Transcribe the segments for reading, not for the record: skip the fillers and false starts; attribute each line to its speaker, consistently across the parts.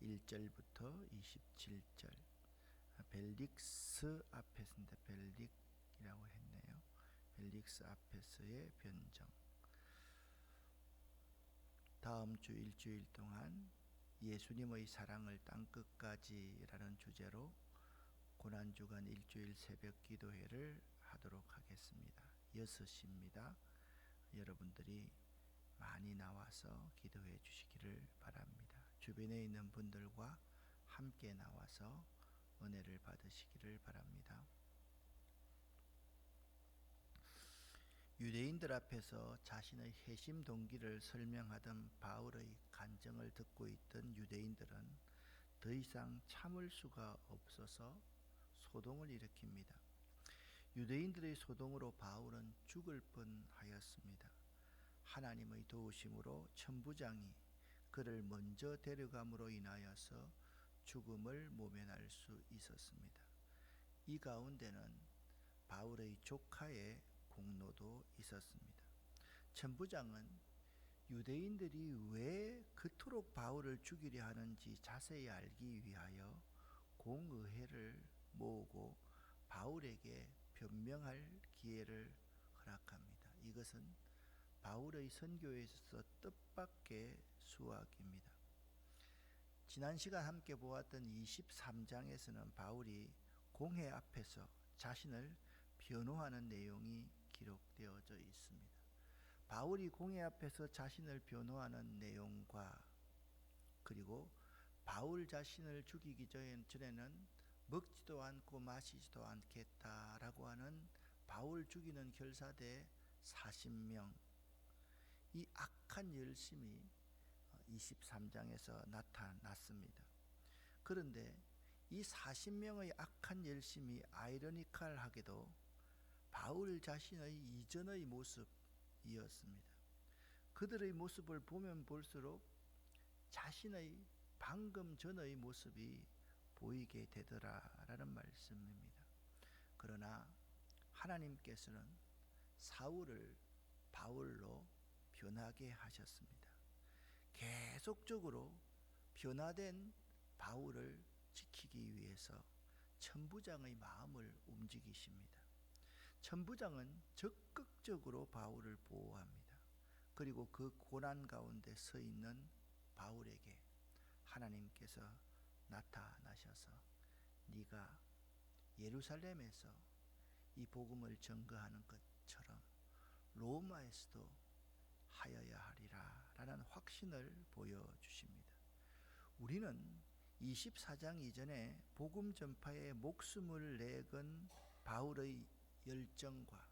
Speaker 1: 1절부터 27절. 벨릭스 아페스인데 벨릭이라고 했네요. 벨릭스 아페스의 변정. 다음 주 일주일 동안 예수님의 사랑을 땅끝까지라는 주제로 고난주간 일주일 새벽 기도회를 하도록 하겠습니다. 6시입니다. 여러분들이 많이 나와서 기도해 주시기를 바랍니다. 주변에 있는 분들과 함께 나와서 은혜를 받으시기를 바랍니다. 유대인들 앞에서 자신의 회심 동기를 설명하던 바울의 간증을 듣고 있던 유대인들은 더 이상 참을 수가 없어서 소동을 일으킵니다. 유대인들의 소동으로 바울은 죽을 뻔하였습니다. 하나님의 도우심으로 천부장이 그를 먼저 데려감으로 인하여서 죽음을 모면할 수 있었습니다. 이 가운데는 바울의 조카의 공로도 있었습니다. 천부장은 유대인들이 왜 그토록 바울을 죽이려 하는지 자세히 알기 위하여 공의회를 모으고 바울에게 변명할 기회를 허락합니다. 이것은 바울의 선교에 있어서 뜻밖의 수확입니다. 지난 시간 함께 보았던 23장에서는 바울이 공회 앞에서 자신을 변호하는 내용이 기록되어져 있습니다. 바울이 공회 앞에서 자신을 변호하는 내용과 그리고 바울 자신을 죽이기 전에는 먹지도 않고 마시지도 않겠다라고 하는 바울 죽이는 결사대 40명, 이 악한 열심이 23장에서 나타났습니다. 그런데 이 40명의 악한 열심이 아이러니컬하게도 바울 자신의 이전의 모습이었습니다. 그들의 모습을 보면 볼수록 자신의 방금 전의 모습이 보이게 되더라라는 말씀입니다. 그러나 하나님께서는 사울을 바울로 변하게 하셨습니다. 계속적으로 변화된 바울을 지키기 위해서 천부장의 마음을 움직이십니다. 천부장은 적극적으로 바울을 보호합니다. 그리고 그 고난 가운데 서 있는 바울에게 하나님께서 나타나셔서 네가 예루살렘에서 이 복음을 전거하는 것처럼 로마에서도 하여야 하리라 라는 확신을 보여주십니다. 우리는 24장 이전에 복음 전파에 목숨을 내건 바울의 열정과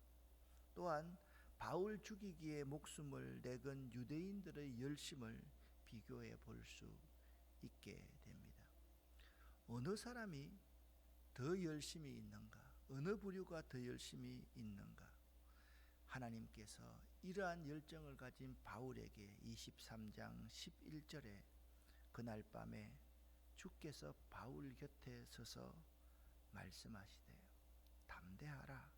Speaker 1: 또한 바울 죽이기에 목숨을 내건 유대인들의 열심을 비교해 볼 수 있게 됩니다. 어느 사람이 더 열심히 있는가? 어느 부류가 더 열심히 있는가? 하나님께서 이러한 열정을 가진 바울에게 23장 11절에 그날 밤에 주께서 바울 곁에 서서 말씀하시대요. 담대하라.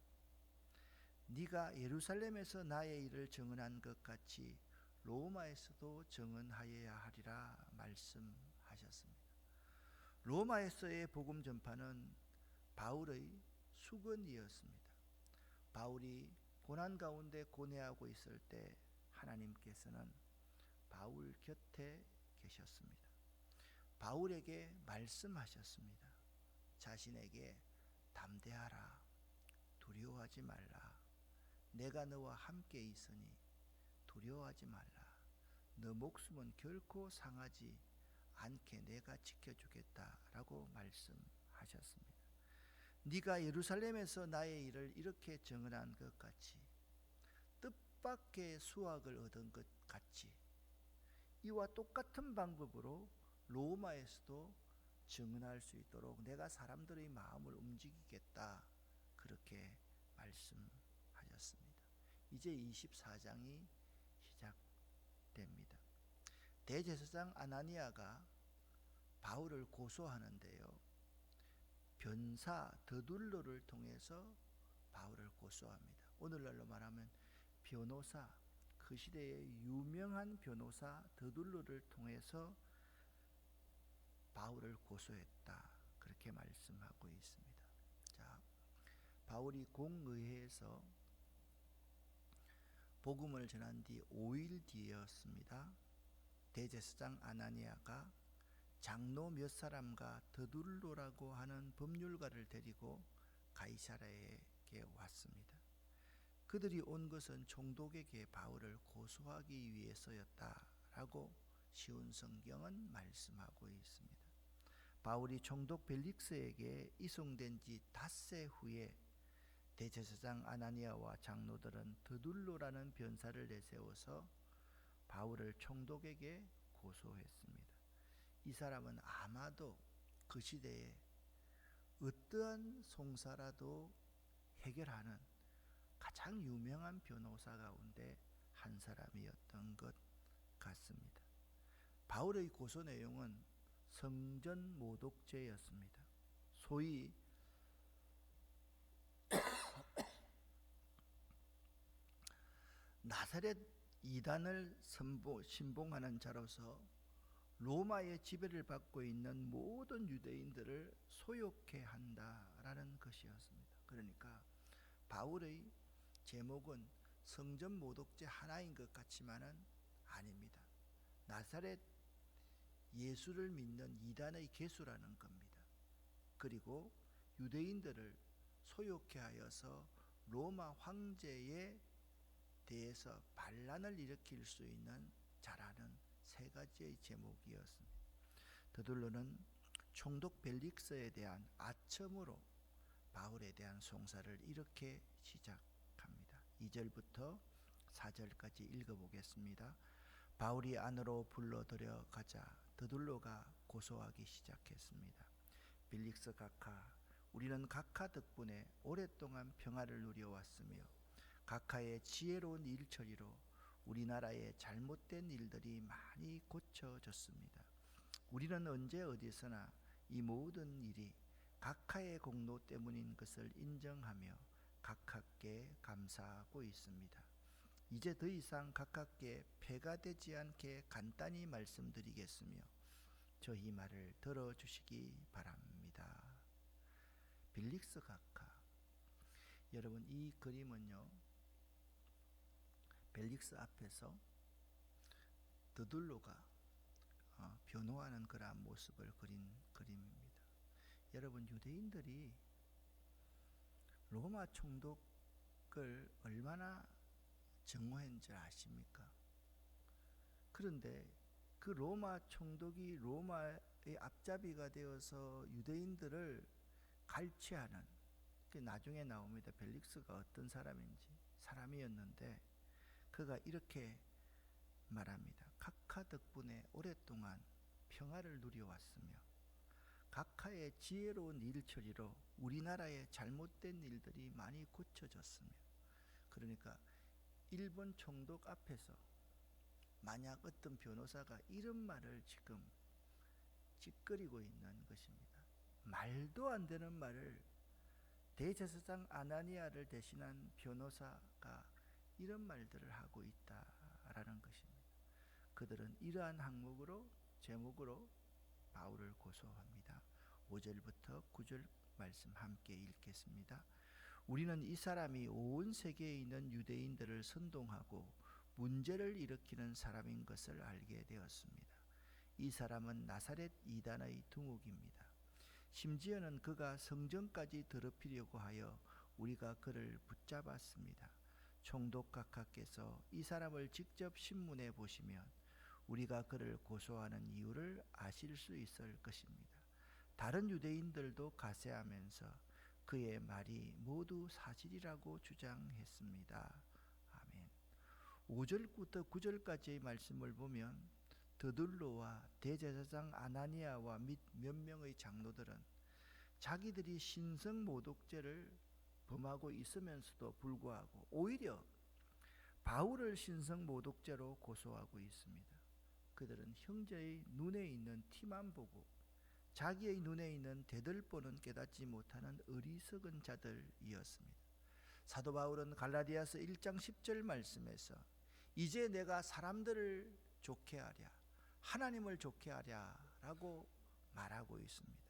Speaker 1: 네가 예루살렘에서 나의 일을 증언한 것 같이 로마에서도 증언하여야 하리라 말씀하셨습니다. 로마에서의 복음 전파는 바울의 수건이었습니다. 바울이 고난 가운데 고뇌하고 있을 때 하나님께서는 바울 곁에 계셨습니다. 바울에게 말씀하셨습니다. 자신에게 담대하라. 두려워하지 말라. 내가 너와 함께 있으니 두려워하지 말라. 너 목숨은 결코 상하지 않게 내가 지켜주겠다라고 말씀하셨습니다. 네가 예루살렘에서 나의 일을 이렇게 증언한 것 같이 뜻밖의 수확을 얻은 것 같이 이와 똑같은 방법으로 로마에서도 증언할 수 있도록 내가 사람들의 마음을 움직이겠다 그렇게 말씀하셨습니다. 이제 24장이 시작됩니다. 대제사장 아나니아가 바울을 고소하는데요. 변사 더둘로를 통해서 바울을 고소합니다. 오늘날로 말하면 변호사, 그 시대의 유명한 변호사 더둘로를 통해서 바울을 고소했다. 그렇게 말씀하고 있습니다. 자, 바울이 공의회에서 복음을 전한 뒤 5일 뒤였습니다. 대제사장 아나니아가 장로 몇 사람과 더둘로라고 하는 법률가를 데리고 가이사랴에게 왔습니다. 그들이 온 것은 총독에게 바울을 고소하기 위해서였다라고 쉬운 성경은 말씀하고 있습니다. 바울이 총독 벨릭스에게 이송된 지 닷새 후에 대제사장 아나니아와 장로들은 더둘로라는 변사를 내세워서 바울을 총독에게 고소했습니다. 이 사람은 아마도 그 시대에 어떠한 송사라도 해결하는 가장 유명한 변호사 가운데 한 사람이었던 것 같습니다. 바울의 고소 내용은 성전 모독죄였습니다. 소위 나사렛 이단을 신봉하는 자로서 로마의 지배를 받고 있는 모든 유대인들을 소욕해 한다라는 것이었습니다. 그러니까 바울의 제목은 성전 모독죄 하나인 것 같지만은 아닙니다. 나사렛 예수를 믿는 이단의 개수라는 겁니다. 그리고 유대인들을 소욕해 하여서 로마 황제에 대해서 반란을 일으킬 수 있는 자라는 세 가지의 제목이었습니다. 더둘로는 총독 벨릭스에 대한 아첨으로 바울에 대한 송사를 이렇게 시작합니다. 2절부터 4절까지 읽어보겠습니다. 바울이 안으로 불러 들여가자 더둘로가 고소하기 시작했습니다. 벨릭스 각하, 우리는 각하 덕분에 오랫동안 평화를 누려왔으며 각하의 지혜로운 일처리로 우리나라의 잘못된 일들이 많이 고쳐졌습니다. 우리는 언제 어디서나 이 모든 일이 각하의 공로 때문인 것을 인정하며 각하께 감사하고 있습니다. 이제 더 이상 각하께 폐가 되지 않게 간단히 말씀드리겠으며 저희 말을 들어주시기 바랍니다. 벨릭스 각하. 여러분, 이 그림은요, 벨릭스 앞에서 더둘로가 변호하는 그러한 모습을 그린 그림입니다. 여러분, 유대인들이 로마 총독을 얼마나 증오했는지 아십니까? 그런데 그 로마 총독이 로마의 앞잡이가 되어서 유대인들을 갈취하는, 나중에 나옵니다. 벨릭스가 어떤 사람이었는데 그가 이렇게 말합니다. 각하 덕분에 오랫동안 평화를 누려왔으며 각하의 지혜로운 일처리로 우리나라의 잘못된 일들이 많이 고쳐졌으며, 그러니까 일본 총독 앞에서 만약 어떤 변호사가 이런 말을 지금 찌끄리고 있는 것입니다. 말도 안 되는 말을 대제사장 아나니아를 대신한 변호사가 이런 말들을 하고 있다라는 것입니다. 그들은 이러한 제목으로 바울을 고소합니다. 5절부터 9절 말씀 함께 읽겠습니다. 우리는 이 사람이 온 세계에 있는 유대인들을 선동하고 문제를 일으키는 사람인 것을 알게 되었습니다. 이 사람은 나사렛 이단의 두목입니다. 심지어는 그가 성전까지 더럽히려고 하여 우리가 그를 붙잡았습니다. 총독 각하께서 이 사람을 직접 신문해 보시면 우리가 그를 고소하는 이유를 아실 수 있을 것입니다. 다른 유대인들도 가세하면서 그의 말이 모두 사실이라고 주장했습니다. 아멘. 5절부터 9절까지의 말씀을 보면 더둘로와 대제사장 아나니아와 및 몇 명의 장로들은 자기들이 신성모독죄를 범하고 있으면서도 불구하고 오히려 바울을 신성모독죄로 고소하고 있습니다. 그들은 형제의 눈에 있는 티만 보고 자기의 눈에 있는 대들보는 깨닫지 못하는 어리석은 자들이었습니다. 사도 바울은 갈라디아서 1장 10절 말씀에서 이제 내가 사람들을 좋게 하랴 하나님을 좋게 하랴 라고 말하고 있습니다.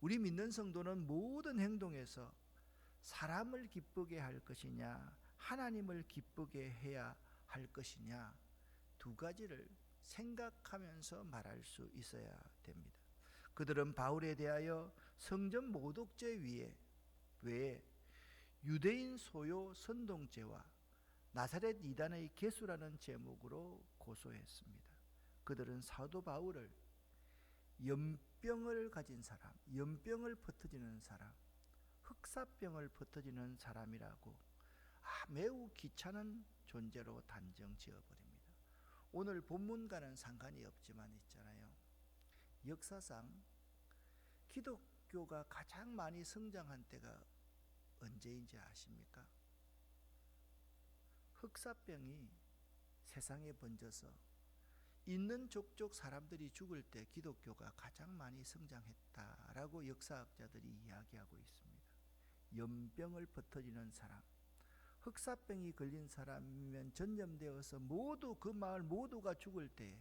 Speaker 1: 우리 믿는 성도는 모든 행동에서 사람을 기쁘게 할 것이냐, 하나님을 기쁘게 해야 할 것이냐, 두 가지를 생각하면서 말할 수 있어야 됩니다. 그들은 바울에 대하여 성전 모독죄 외에 유대인 소요 선동죄와 나사렛 이단의 개수라는 제목으로 고소했습니다. 그들은 사도 바울을 연병을 가진 사람, 연병을 퍼뜨리는 사람, 흑사병을 퍼뜨리는 사람이라고 매우 귀찮은 존재로 단정 지어버립니다. 오늘 본문과는 상관이 없지만 있잖아요. 역사상 기독교가 가장 많이 성장한 때가 언제인지 아십니까? 흑사병이 세상에 번져서 있는 족족 사람들이 죽을 때 기독교가 가장 많이 성장했다라고 역사학자들이 이야기하고 있습니다. 연병을 퍼뜨리는 사람, 흑사병이 걸린 사람이면 전염되어서 모두 그 마을 모두가 죽을 때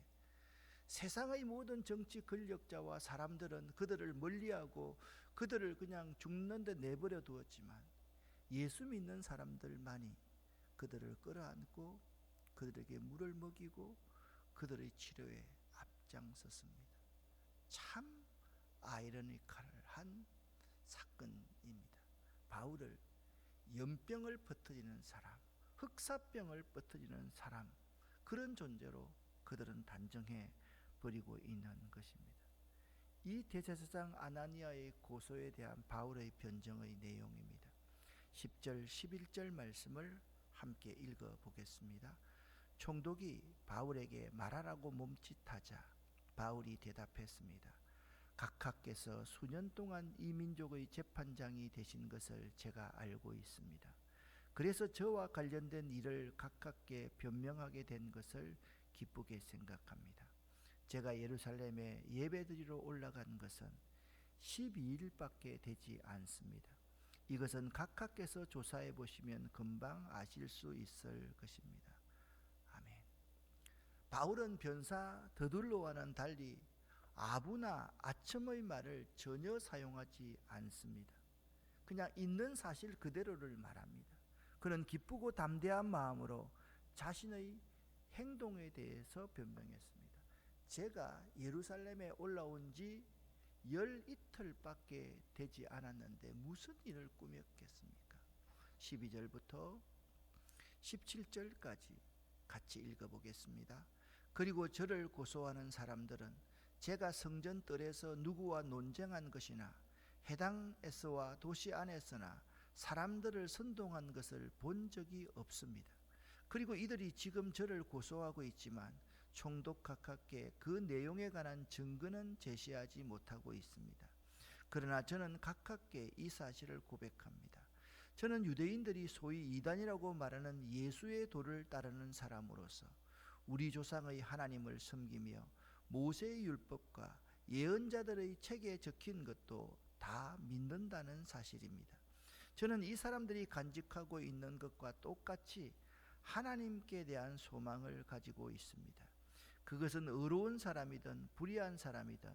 Speaker 1: 세상의 모든 정치 권력자와 사람들은 그들을 멀리하고 그들을 그냥 죽는 데 내버려 두었지만 예수 믿는 사람들만이 그들을 끌어안고 그들에게 물을 먹이고 그들의 치료에 앞장섰습니다. 참 아이러니컬한 사건입니다. 바울을 연병을 퍼뜨리는 사람, 흑사병을 퍼뜨리는 사람, 그런 존재로 그들은 단정해 버리고 있는 것입니다. 이 대제사장 아나니아의 고소에 대한 바울의 변정의 내용입니다. 10절 11절 말씀을 함께 읽어보겠습니다. 총독이 바울에게 말하라고 몸짓하자 바울이 대답했습니다. 각하께서 수년 동안 이 민족의 재판장이 되신 것을 제가 알고 있습니다. 그래서 저와 관련된 일을 각하께 변명하게 된 것을 기쁘게 생각합니다. 제가 예루살렘에 예배드리러 올라간 것은 12일밖에 되지 않습니다. 이것은 각하께서 조사해 보시면 금방 아실 수 있을 것입니다. 아멘. 바울은 변사 더둘로와는 달리 아부나 아첨의 말을 전혀 사용하지 않습니다. 그냥 있는 사실 그대로를 말합니다. 그는 기쁘고 담대한 마음으로 자신의 행동에 대해서 변명했습니다. 제가 예루살렘에 올라온 지 열 이틀밖에 되지 않았는데 무슨 일을 꾸몄겠습니까? 12절부터 17절까지 같이 읽어보겠습니다. 그리고 저를 고소하는 사람들은 제가 성전 뜰에서 누구와 논쟁한 것이나 해당에서와 도시 안에서나 사람들을 선동한 것을 본 적이 없습니다. 그리고 이들이 지금 저를 고소하고 있지만 총독 각하께 그 내용에 관한 증거는 제시하지 못하고 있습니다. 그러나 저는 각하께 이 사실을 고백합니다. 저는 유대인들이 소위 이단이라고 말하는 예수의 도를 따르는 사람으로서 우리 조상의 하나님을 섬기며 모세의 율법과 예언자들의 책에 적힌 것도 다 믿는다는 사실입니다. 저는 이 사람들이 간직하고 있는 것과 똑같이 하나님께 대한 소망을 가지고 있습니다. 그것은 의로운 사람이든 불의한 사람이든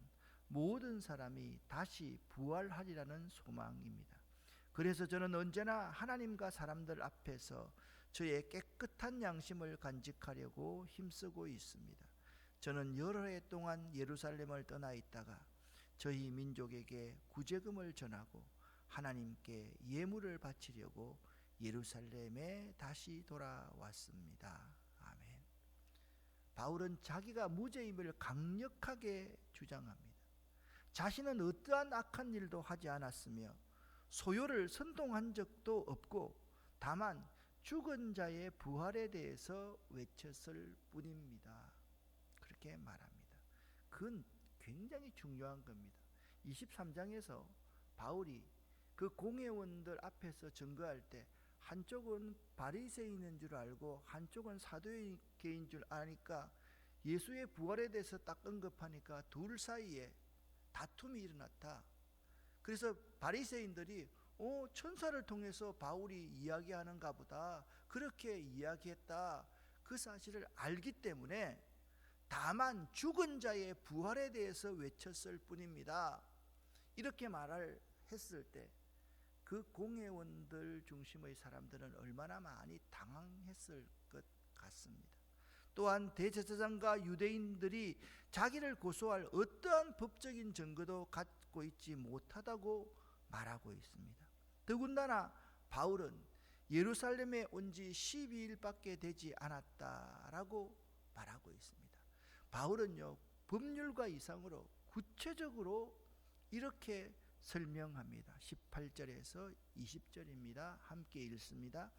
Speaker 1: 모든 사람이 다시 부활하리라는 소망입니다. 그래서 저는 언제나 하나님과 사람들 앞에서 저의 깨끗한 양심을 간직하려고 힘쓰고 있습니다. 저는 여러 해 동안 예루살렘을 떠나 있다가 저희 민족에게 구제금을 전하고 하나님께 예물을 바치려고 예루살렘에 다시 돌아왔습니다. 아멘. 바울은 자기가 무죄임을 강력하게 주장합니다. 자신은 어떠한 악한 일도 하지 않았으며 소요를 선동한 적도 없고 다만 죽은 자의 부활에 대해서 외쳤을 뿐입니다. 그렇게 말합니다. 그건 굉장히 중요한 겁니다. 23장에서 바울이 그 공회원들 앞에서 증거할 때 한쪽은 바리새인인 줄 알고 한쪽은 사두개인 줄 아니까 예수의 부활에 대해서 딱 언급하니까 둘 사이에 다툼이 일어났다. 그래서 바리새인들이 천사를 통해서 바울이 이야기하는가 보다 그렇게 이야기했다. 그 사실을 알기 때문에 다만 죽은 자의 부활에 대해서 외쳤을 뿐입니다. 이렇게 말을 했을 때 그 공회원들 중심의 사람들은 얼마나 많이 당황했을 것 같습니다. 또한 대제사장과 유대인들이 자기를 고소할 어떠한 법적인 증거도 갖고 있지 못하다고 말하고 있습니다. 더군다나 바울은 예루살렘에 온 지 12일밖에 되지 않았다라고 말하고 있습니다. 바울은요, 법률과 이상으로 구체적으로 이렇게 설명합니다. 18절에서 20절입니다. 함께 읽습니다.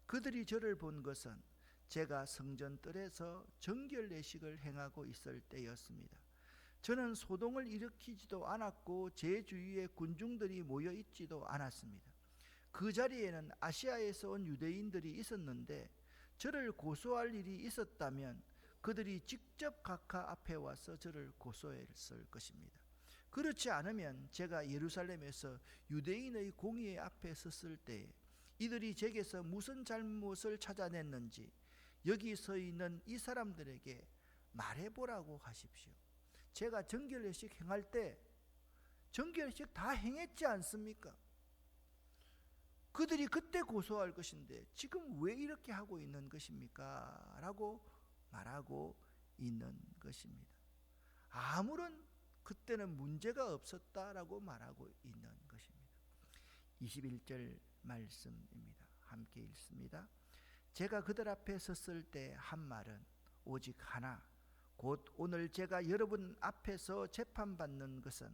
Speaker 1: 그들이 저를 본 것은 제가 성전 뜰에서 정결 예식을 행하고 있을 때였습니다. 저는 소동을 일으키지도 않았고 제 주위에 군중들이 모여 있지도 않았습니다. 그 자리에는 아시아에서 온 유대인들이 있었는데 저를 고소할 일이 있었다면 그들이 직접 각하 앞에 와서 저를 고소했을 것입니다. 그렇지 않으면 제가 예루살렘에서 유대인의 공의 앞에 섰을 때 이들이 제게서 무슨 잘못을 찾아냈는지 여기 서 있는 이 사람들에게 말해보라고 하십시오. 제가 정결례식 행할 때 정결례식 다 행했지 않습니까? 그들이 그때 고소할 것인데 지금 왜 이렇게 하고 있는 것입니까? 라고 말하고 있는 것입니다. 아무런 그때는 문제가 없었다라고 말하고 있는 것입니다. 21절 말씀입니다. 함께 읽습니다. 제가 그들 앞에 섰을 때 한 말은 오직 하나, 곧 오늘 제가 여러분 앞에서 재판받는 것은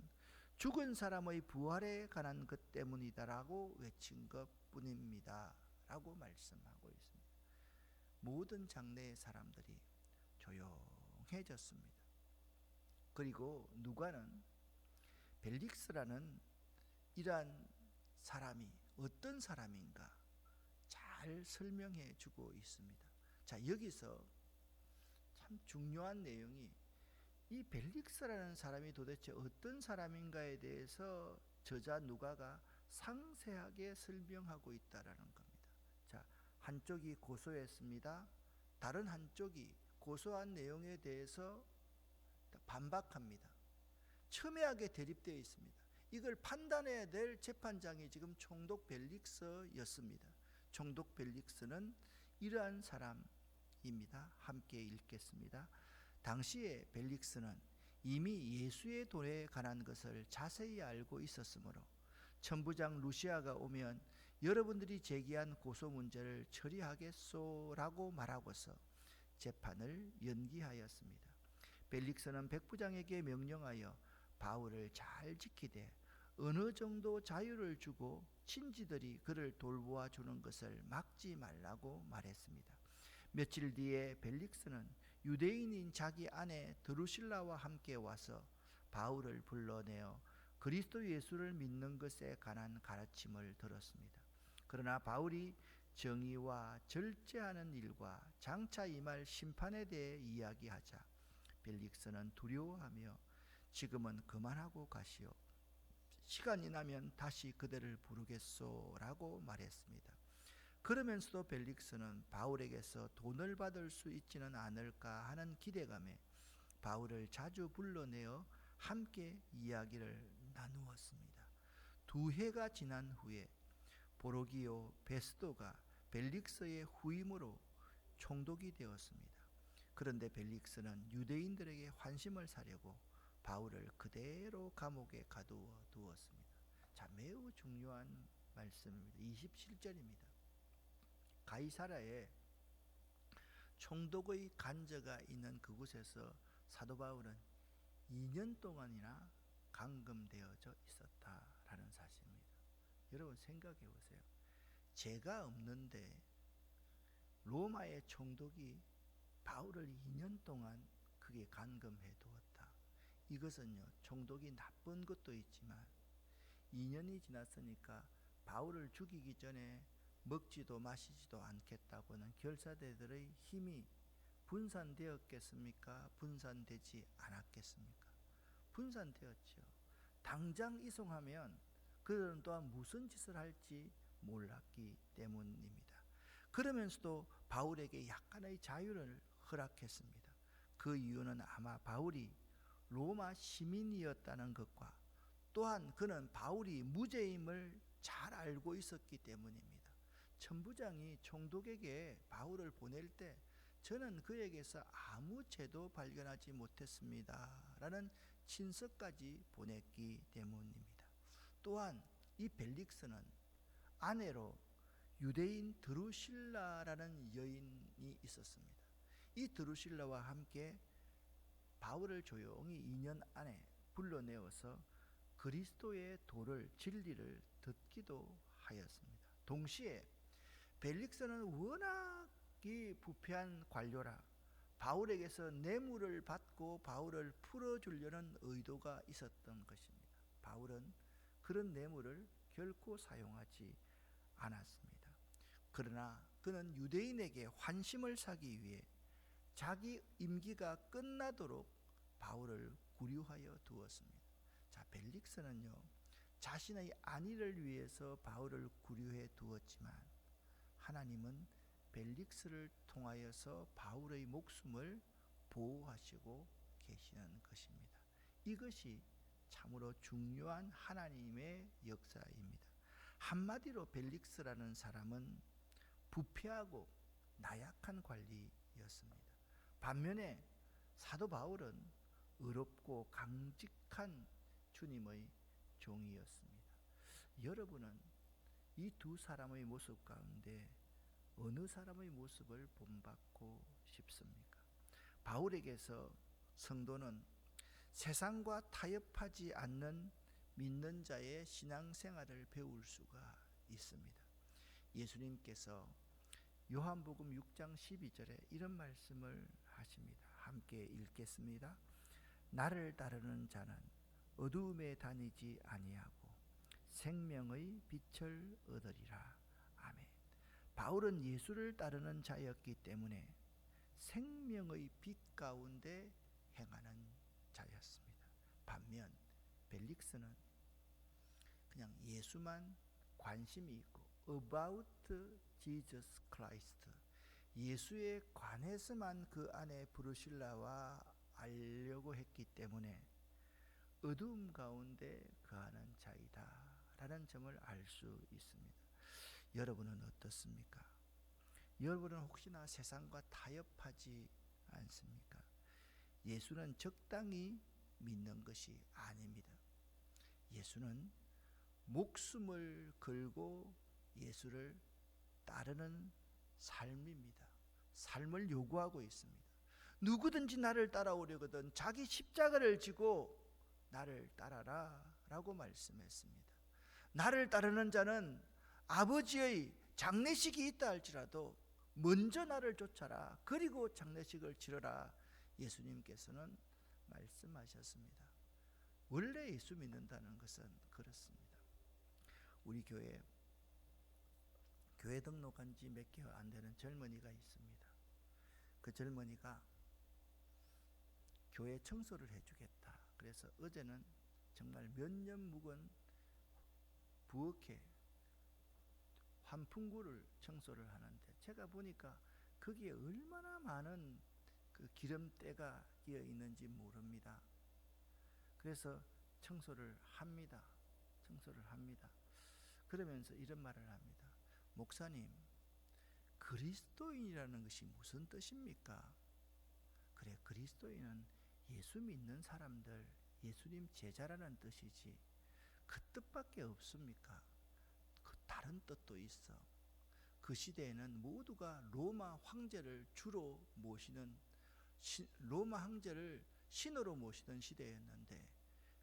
Speaker 1: 죽은 사람의 부활에 관한 것 때문이다라고 외친 것뿐입니다 라고 말씀하고 있습니다. 모든 장내의 사람들이 조용해졌습니다. 그리고 누가는 벨릭스라는 이러한 사람이 어떤 사람인가 잘 설명해 주고 있습니다. 자, 여기서 참 중요한 내용이 이 벨릭스라는 사람이 도대체 어떤 사람인가에 대해서 저자 누가가 상세하게 설명하고 있다라는 겁니다. 자, 한쪽이 고소했습니다. 다른 한쪽이 고소한 내용에 대해서 반박합니다. 첨예하게 대립되어 있습니다. 이걸 판단해야 될 재판장이 지금 총독 벨릭스였습니다. 총독 벨릭스는 이러한 사람입니다. 함께 읽겠습니다. 당시에 벨릭스는 이미 예수의 돌에 관한 것을 자세히 알고 있었으므로 천부장 루시아가 오면 여러분들이 제기한 고소 문제를 처리하겠소라고 말하고서 재판을 연기하였습니다. 벨릭스는 백부장에게 명령하여 바울을 잘 지키되 어느 정도 자유를 주고 친지들이 그를 돌보아 주는 것을 막지 말라고 말했습니다. 며칠 뒤에 벨릭스는 유대인인 자기 아내 드루실라와 함께 와서 바울을 불러내어 그리스도 예수를 믿는 것에 관한 가르침을 들었습니다. 그러나 바울이 정의와 절제하는 일과 장차 임할 심판에 대해 이야기하자 벨릭스는 두려워하며 지금은 그만하고 가시오. 시간이 나면 다시 그대를 부르겠소라고 말했습니다. 그러면서도 벨릭스는 바울에게서 돈을 받을 수 있지는 않을까 하는 기대감에 바울을 자주 불러내어 함께 이야기를 나누었습니다. 2해가 지난 후에 보로기오 베스도가 벨릭스의 후임으로 총독이 되었습니다. 그런데 벨릭스는 유대인들에게 환심을 사려고 바울을 그대로 감옥에 가두어 두었습니다. 자, 매우 중요한 말씀입니다. 27절입니다. 가이사라에 총독의 간저가 있는 그곳에서 사도 바울은 2년 동안이나 감금되어져 있었다라는 사실입니다. 여러분 생각해 보세요. 죄가 없는데 로마의 총독이 바울을 2년 동안 그게 감금해 두었다. 이것은요, 총독이 나쁜 것도 있지만 2년이 지났으니까 바울을 죽이기 전에 먹지도 마시지도 않겠다고는 결사대들의 힘이 분산되었겠습니까? 분산되지 않았겠습니까? 분산되었죠. 당장 이송하면 그들은 또한 무슨 짓을 할지 몰랐기 때문입니다. 그러면서도 바울에게 약간의 자유를 허락했습니다. 그 이유는 아마 바울이 로마 시민이었다는 것과 또한 그는 바울이 무죄임을 잘 알고 있었기 때문입니다. 천부장이 총독에게 바울을 보낼 때 저는 그에게서 아무 죄도 발견하지 못했습니다 라는 친서까지 보냈기 때문입니다. 또한 이 벨릭스는 아내로 유대인 드루실라라는 여인이 있었습니다. 이 드루실라와 함께 바울을 조용히 2년 안에 불러내어서 그리스도의 도를 진리를 듣기도 하였습니다. 동시에 벨릭스는 워낙 이 부패한 관료라 바울에게서 뇌물을 받고 바울을 풀어주려는 의도가 있었던 것입니다. 바울은 그런 뇌물을 결코 사용하지 않았습니다. 그러나 그는 유대인에게 환심을 사기 위해 자기 임기가 끝나도록 바울을 구류하여 두었습니다. 자, 벨릭스는요, 자신의 안위를 위해서 바울을 구류해 두었지만 하나님은 벨릭스를 통하여서 바울의 목숨을 보호하시고 계시는 것입니다. 이것이 참으로 중요한 하나님의 역사입니다. 한마디로 벨릭스라는 사람은 부패하고 나약한 관리였습니다. 반면에 사도 바울은 의롭고 강직한 주님의 종이었습니다. 여러분은 이 두 사람의 모습 가운데 어느 사람의 모습을 본받고 싶습니까? 바울에게서 성도는 세상과 타협하지 않는 믿는 자의 신앙생활을 배울 수가 있습니다. 예수님께서 요한복음 6장 12절에 이런 말씀을 하십니다. 함께 읽겠습니다. 나를 따르는 자는 어두움에 다니지 아니하고 생명의 빛을 얻으리라. 아멘. 바울은 예수를 따르는 자였기 때문에 생명의 빛 가운데 행하는 자였습니다. 반면 벨릭스는 그냥 예수만 관심이 있고 about Jesus Christ, 예수에 관해서만 그 안에 브루실라와 알려고 했기 때문에 어두움 가운데 거하는 자이다 라는 점을 알 수 있습니다. 여러분은 어떻습니까? 여러분은 혹시나 세상과 타협하지 않습니까? 예수는 적당히 믿는 것이 아닙니다. 예수는 목숨을 걸고 예수를 따르는 삶입니다. 삶을 요구하고 있습니다. 누구든지 나를 따라오려거든 자기 십자가를 지고 나를 따라라 라고 말씀했습니다. 나를 따르는 자는 아버지의 장례식이 있다 할지라도 먼저 나를 쫓아라, 그리고 장례식을 치러라, 예수님께서는 말씀하셨습니다. 원래 예수 믿는다는 것은 그렇습니다. 우리 교회 등록한 지 몇 개월 안 되는 젊은이가 있습니다. 그 젊은이가 교회 청소를 해주겠다. 그래서 어제는 정말 몇 년 묵은 부엌에 환풍구를 청소를 하는데 제가 보니까 거기에 얼마나 많은 그 기름때가 끼어 있는지 모릅니다. 그래서 청소를 합니다. 그러면서 이런 말을 합니다. 목사님, 그리스도인이라는 것이 무슨 뜻입니까? 그래, 그리스도인은 예수 믿는 사람들, 예수님 제자라는 뜻이지 그 뜻밖에 없습니까? 그 다른 뜻도 있어. 그 시대에는 모두가 로마 황제를 주로 모시는, 로마 황제를 신으로 모시던 시대였는데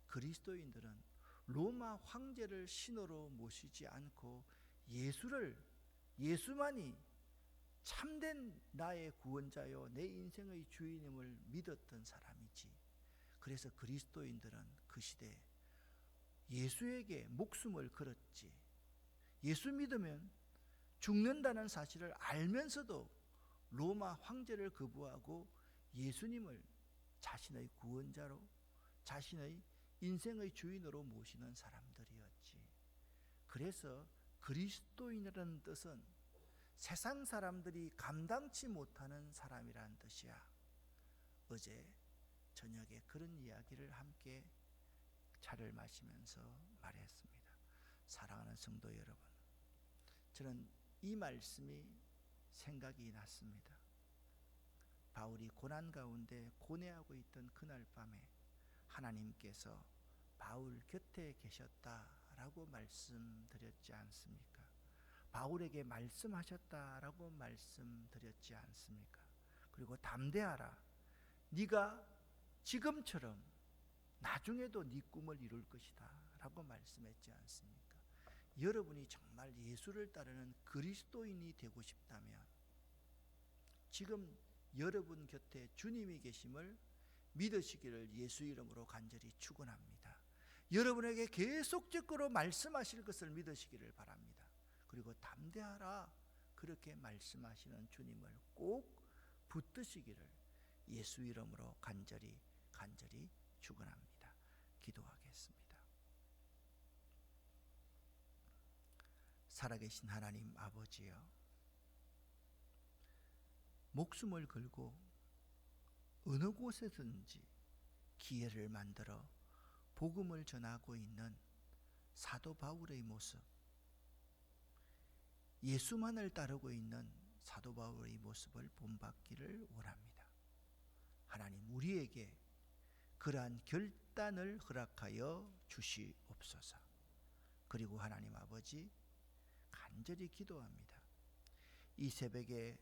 Speaker 1: 그리스도인들은 로마 황제를 신으로 모시지 않고 예수만이 참된 나의 구원자요 내 인생의 주인임을 믿었던 사람이지. 그래서 그리스도인들은 그 시대에 예수에게 목숨을 걸었지. 예수 믿으면 죽는다는 사실을 알면서도 로마 황제를 거부하고 예수님을 자신의 구원자로, 자신의 인생의 주인으로 모시는 사람들이었지. 그래서 그리스도인이라는 뜻은 세상 사람들이 감당치 못하는 사람이라는 뜻이야. 어제 저녁에 그런 이야기를 함께 차를 마시면서 말했습니다. 사랑하는 성도 여러분, 저는 이 말씀이 생각이 났습니다. 바울이 고난 가운데 고뇌하고 있던 그날 밤에 하나님께서 바울 곁에 계셨다라고 말씀드렸지 않습니까? 바울에게 말씀하셨다라고 말씀드렸지 않습니까? 그리고 담대하라. 네가 지금처럼 나중에도 네 꿈을 이룰 것이다 라고 말씀했지 않습니까? 여러분이 정말 예수를 따르는 그리스도인이 되고 싶다면 지금 여러분 곁에 주님이 계심을 믿으시기를 예수 이름으로 간절히 축원합니다. 여러분에게 계속적으로 말씀하실 것을 믿으시기를 바랍니다. 그리고 담대하라 그렇게 말씀하시는 주님을 꼭 붙드시기를 예수 이름으로 간절히 축원합니다. 기도하겠습니다. 살아계신 하나님 아버지여, 목숨을 걸고 어느 곳에든지 기회를 만들어 복음을 전하고 있는 사도 바울의 모습, 예수만을 따르고 있는 사도 바울의 모습을 본받기를 원합니다. 하나님, 우리에게 그러한 결단을 허락하여 주시옵소서. 그리고 하나님 아버지, 간절히 기도합니다. 이 새벽에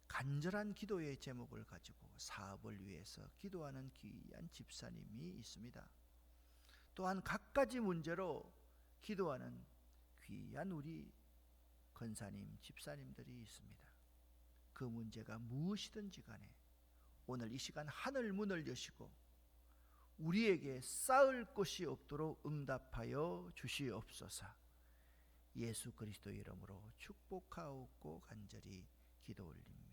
Speaker 1: 간절한 기도의 제목을 가지고 사업을 위해서 기도하는 귀한 집사님이 있습니다. 또한 갖가지 문제로 기도하는 귀한 우리 권사님, 집사님들이 있습니다. 그 문제가 무엇이든지 간에 오늘 이 시간 하늘 문을 여시고 우리에게 쌓을 곳이 없도록 응답하여 주시옵소서. 예수 그리스도 이름으로 축복하옵고 간절히 기도 올립니다.